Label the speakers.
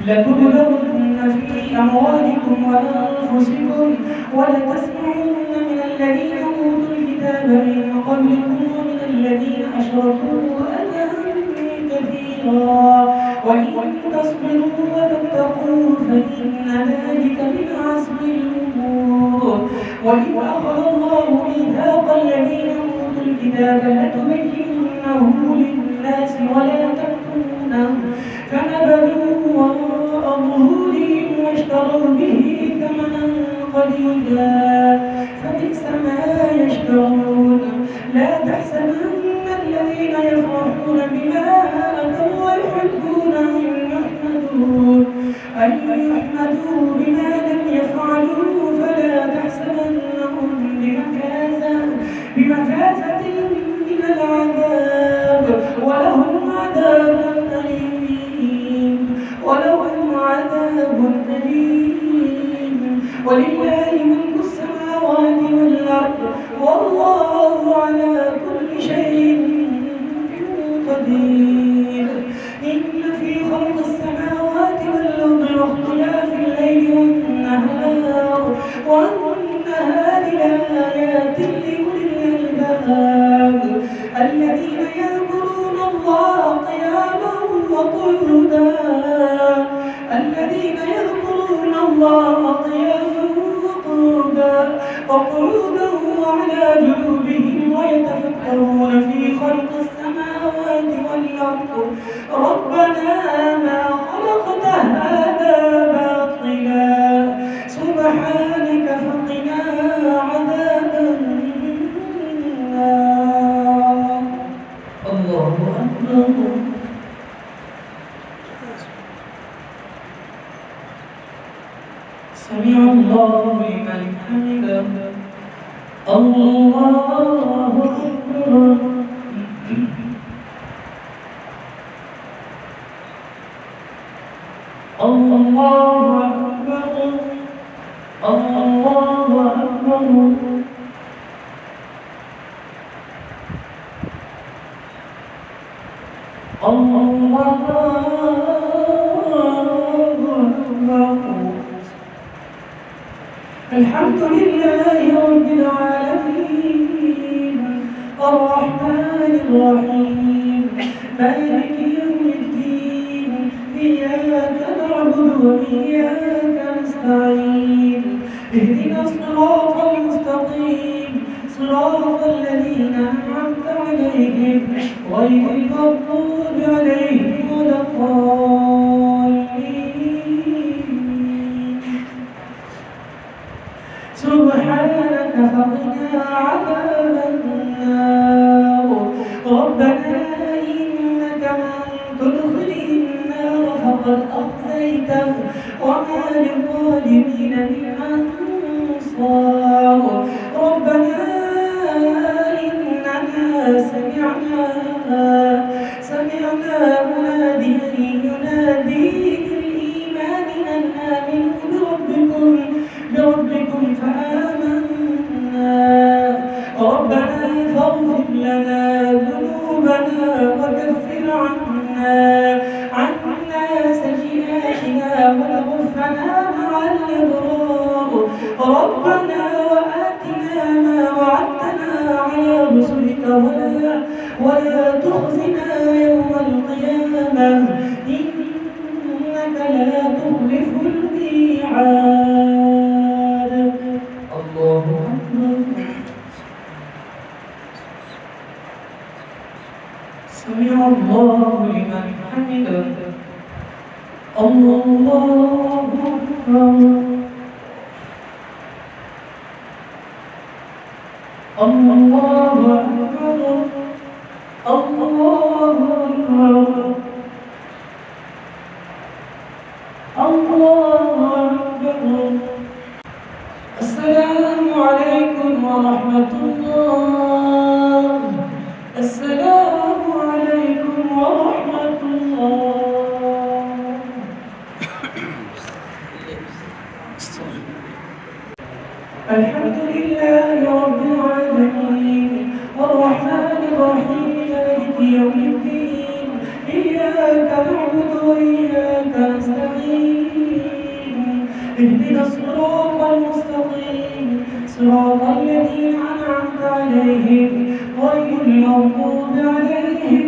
Speaker 1: لتبلغن في أموالكم وأنفسكم ولتسمعن من الذين أوتوا الكتاب من قبلكم ومن الذين أشركوا أذى كثيرا وإن تصبروا وتتقوا فإن ذلك من عزم الأمور. وإذ أخذ الله ميثاق الذين أوتوا الكتاب لتبيننه للناس ولا تكتمونه فنبذوه وراء ظهورهم واشتروا به ثمنا قليلا فبئس ما يشترون. لا تحسبن الذين يفرحون بما آتوا ويحبون أن يحمدوا بما لم يفعلوا فلا تحسبنهم بمفازة من العذاب ولهم عذاب أليم. ولله ملك السماوات والأرض والله على كل شيء قدير. إن في خلق السماوات والأرض واختلاف الليل والنهار لآيات لأولي الألباب الذين يذكرون الله قياما وقعودا وعلى جنوبهم ويتفكرون في خلق السماوات والأرض ربنا ما خلقت هذا باطلا سبحانك فقنا عذاب النار. الله أكبر. سمع الله لمن حمده. الله أكبر. الله أكبر. الله أكبر. الحمد لله رب العالمين الرحمن الرحيم مالك يوم الدين إياك نعبد وإياك نستعين اهدنا الصراط المستقيم صراط الذين أنعمت عليهم غير المغضوب عليهم ولا الضالين. سبحانك فقنا عذاب النار. ربنا إنك من تدخل النار فقد أخزيته وما للظالمين من أنصار. ربنا إننا سمعنا مناديا ينادي للإيمان أن آمنوا بربكم فآمنا. ربنا فاغفر لنا ذنوبنا وكفر عنا سيئاتنا وتوفنا مع الأبرار. ربنا وآتنا ما وعدتنا على رسلك ولا تخزنا يوم القيامة إنك لا تخلف الميعاد. الله أكبر. سمع الله لمن حمده. الله أكبر. الله أكبر. الله أكبر. الله أكبر. السلام عليكم ورحمة الله. السلام عليكم ورحمة الله. الحمد لله رب العالمين الرحمن الرحيم مالك يوم الدين إياك نعبد وإياك نستعين اهدنا الصراط المستقيم صراط الذين أنعمت عليهم غير المغضوب عليهم